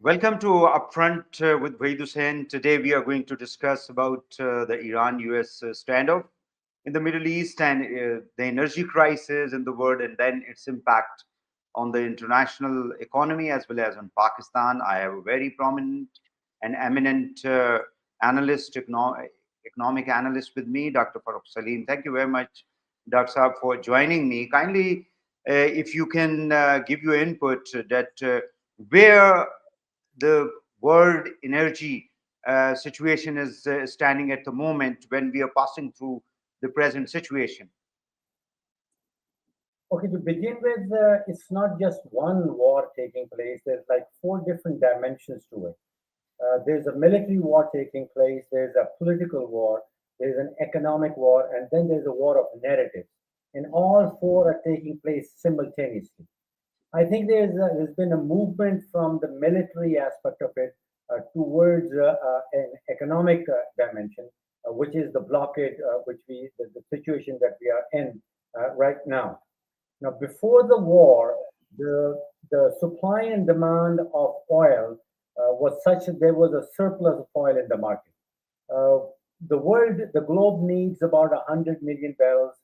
Welcome to Upfront with Waheed Hussain. Today we are going to discuss about the Iran-US standoff in the Middle East and the energy crisis in the world and then its impact on the international economy as well as on Pakistan. I have a very prominent and eminent economic analyst with me, Dr. Farukh Saleem. Thank you very much, Dr. Saab, for joining me. Kindly, if you can give your input that where the world energy situation is standing at the moment when we are passing through the present situation. Okay, to begin with, it's not just one war taking place. There's like four different dimensions to it. There's a military war taking place, there's a political war, there's an economic war, and then there's a war of narratives. And all four are taking place simultaneously. I think there's been a movement from the military aspect of it towards an economic dimension, which is the blockade, the situation that we are in right now. Now, before the war, the supply and demand of oil was such that there was a surplus of oil in the market. Uh, the globe needs about 100 million barrels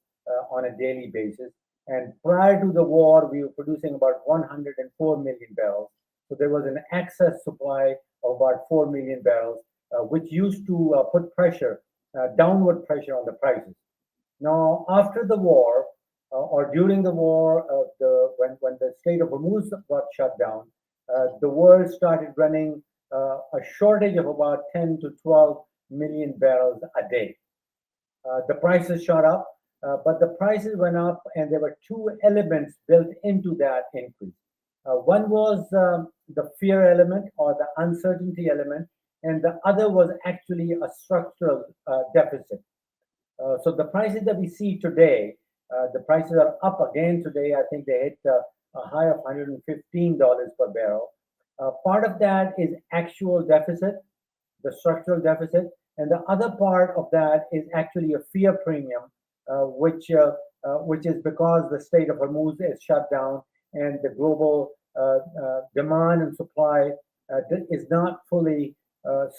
on a daily basis. And prior to the war, we were producing about 104 million barrels. So there was an excess supply of about 4 million barrels, which used to put pressure, downward pressure on the prices. Now, after the war, or during the war, when the Strait of Hormuz got shut down, the world started running a shortage of about 10 to 12 million barrels a day. The prices shot up, but the prices went up, and there were two elements built into that increase. One was the fear element or the uncertainty element, and the other was actually a structural deficit. So the prices that we see today, the prices are up again today. I think they hit a high of $115 per barrel. Part of that is actual deficit, the structural deficit, and the other part of that is actually a fear premium, which is because the Strait of Hormuz is shut down and the global demand and supply is not fully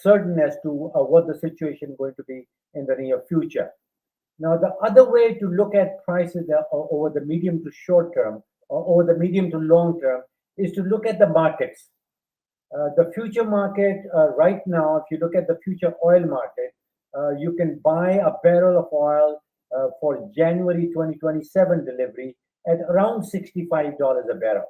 certain as to what the situation is going to be in the near future. Now, the other way to look at prices over the medium to short term or over the medium to long term is to look at the markets. The future market right now, if you look at the future oil market, you can buy a barrel of oil for January 2027 delivery at around $65 a barrel.